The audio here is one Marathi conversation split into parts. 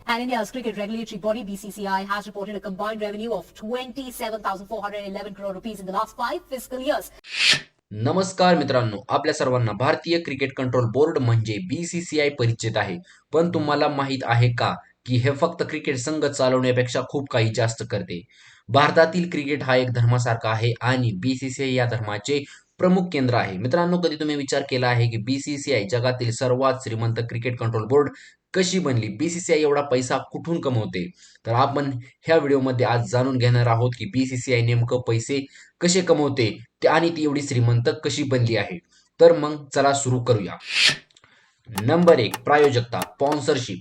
And India's cricket regulatory body BCCI has reported a combined revenue of 27,411 crore rupees in the last 5 fiscal years. नमस्कार मित्रांनो, आपल्या सर्वांना भारतीय क्रिकेट कंट्रोल बोर्ड म्हणजे बीसीसीआय परिचित आहे. पण तुम्हाला माहित आहे का की हे फक्त क्रिकेट संघ चालवण्यापेक्षा खूप काही जास्त करते. भारतातील क्रिकेट हा एक धर्मासारखा आहे आणि बीसीसीआय या धर्माचे प्रमुख केंद्र आहे. मित्रांनो, कधी तुम्ही विचार केला आहे की बीसीसीआय जगातील सर्वात श्रीमंत क्रिकेट कंट्रोल बोर्ड कशी बनली? बीसीसीआय एवढा पैसा कुठून कमवते? तर आपण ह्या व्हिडिओमध्ये आज जाणून घेणार आहोत की बीसीसीआय नेमकं पैसे कसे कमवते आणि ती एवढी श्रीमंत कशी बनली आहे. तर मग चला सुरू करूया. Number 1, प्रायोजकता, sponsorship.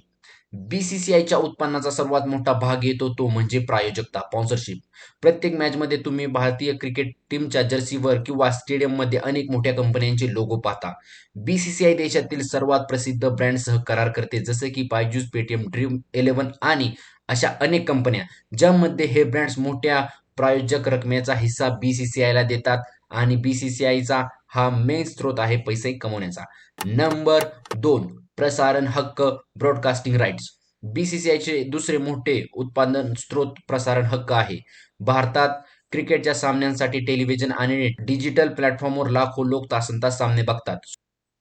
बीसीसीआयच्या उत्पन्नाचा सर्वात मोठा भाग येतो तो म्हणजे प्रायोजकता, स्पॉन्सरशिप. प्रत्येक मॅचमध्ये तुम्ही भारतीय क्रिकेट टीमच्या जर्सीवर किंवा स्टेडियममध्ये अनेक मोठ्या कंपन्यांचे लोगो पाहता. बीसीसीआय देशातील सर्वात प्रसिद्ध ब्रँडसह करार करते, जसे की बायजूस, पेटीएम, ड्रीम 11 आणि अशा अनेक कंपन्या, ज्यामध्ये हे ब्रँड्स मोठ्या प्रायोजक रकमेचा हिस्सा बीसीसीआयला देतात आणि बीसीसीआयचा हा मेन स्रोत आहे पैसे कमवण्याचा. नंबर 2, प्रसारण हक्क, ब्रॉडकास्टिंग राईट्स. बीसीसीआयचे दुसरे मोठे उत्पादन स्रोत प्रसारण हक्क आहे. भारतात क्रिकेटच्या सामन्यांसाठी टेलिव्हिजन आणि डिजिटल प्लॅटफॉर्मवर लाखो लोक तासनतास सामने बघतात.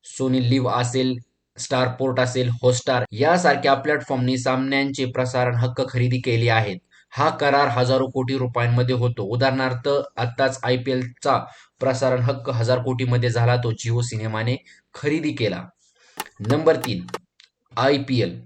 सोनी लिव्ह असेल, स्टारपोर्ट असेल, हॉटस्टार यासारख्या प्लॅटफॉर्मनी सामन्यांचे प्रसारण हक्क खरेदी केले आहेत. हा करार हजारो कोटी रुपयांमध्ये होतो. उदाहरणार्थ, आत्ताच आयपीएलचा प्रसारण हक्क 1000 कोटीमध्ये झाला, तो जिओ सिनेमाने खरेदी केला. Number 3, IPL.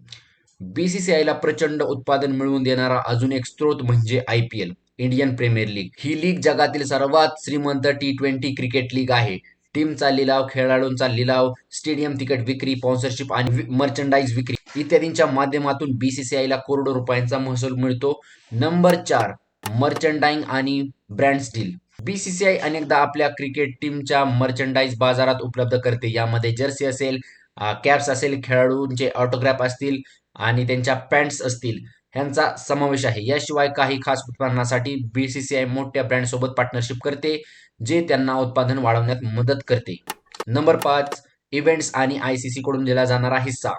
बीसीसीआयला प्रचंड उत्पादन मिळवून देणारा अजून एक स्रोत म्हणजे आयपीएल, इंडियन प्रीमियर लीग. ही लीग जगातील सर्वात श्रीमंत टी20 क्रिकेट लीग आहे. टीमचा लिलाव, खेळाडूंचा लिलाव, स्टेडियम तिकीट विक्री, स्पॉन्सरशिप आणि मर्चंडाईज विक्री इत्यादींच्या माध्यमातून बीसीसीआयला करोडो रुपयांचा महसूल मिळतो. नंबर 4, मर्चंडाईज आणि ब्रँड्स डील. बीसीसीआय अनेकदा आपल्या क्रिकेट टीमच्या मर्चंडाईज बाजारात उपलब्ध करते. यामध्ये जर्सी असेल, कॅप्स असेल, खेळाडूंचे ऑटोग्राफ असतील आणि त्यांच्या पॅन्ट्स असतील, ह्यांचा समावेश आहे. याशिवाय काही खास उत्पादनासाठी बीसीसीआय मोठ्या ब्रँडसोबत पार्टनरशिप करते, जे त्यांना उत्पादन वाढवण्यात मदत करते. नंबर 5, इव्हेंट्स आणि आयसीसी कडून दिला जाणारा हिस्सा.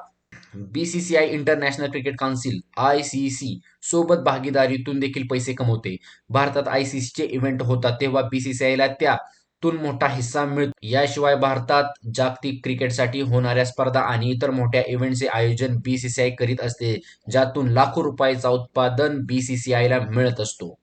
BCCI international cricket council ICC सोबत भागीदारीतून देखील पैसे कमवते. भारतात आयसीसीचे इव्हेंट होतात तेव्हा बीसीसीआयला त्यातून मोठा हिस्सा मिळतो. याशिवाय भारतात जागतिक क्रिकेटसाठी होणाऱ्या स्पर्धा आणि इतर मोठ्या इव्हेंटचे आयोजन बीसीसीआय करीत असते, ज्यातून लाखो रुपयाचा उत्पादन बीसीसीआयला मिळत असतो.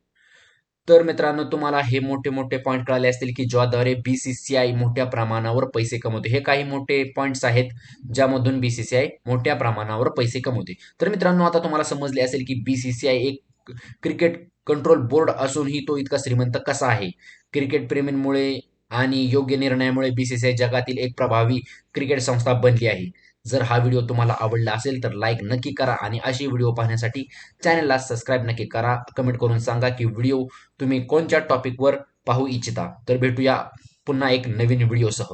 तर मित्रांनो, तुम्हाला हे मोठे मोठे पॉईंट कळाले असतील की ज्याद्वारे बीसीसीआय मोठ्या प्रमाणावर पैसे कमवते. हे काही मोठे पॉईंट्स आहेत ज्यामधून बीसीसीआय मोठ्या प्रमाणावर पैसे कमवते. तर मित्रांनो, आता तुम्हाला समजले असेल की बीसीसीआय एक क्रिकेट कंट्रोल बोर्ड असूनही तो इतका श्रीमंत कसा आहे. क्रिकेट प्रेमींमुळे आणि योग्य निर्णयामुळे बीसीसीआय जगातील एक प्रभावी क्रिकेट संस्था बनली आहे. जर हा व्हिडिओ तुम्हाला आवडला असेल तर लाईक नक्की करा आणि अशी व्हिडिओ पाहण्यासाठी चॅनलला सबस्क्राईब नक्की करा. कमेंट करून सांगा की व्हिडिओ तुम्ही कोणत्या टॉपिकवर पाहू इच्छिता. तर भेटूया पुन्हा एक नवीन व्हिडिओसह.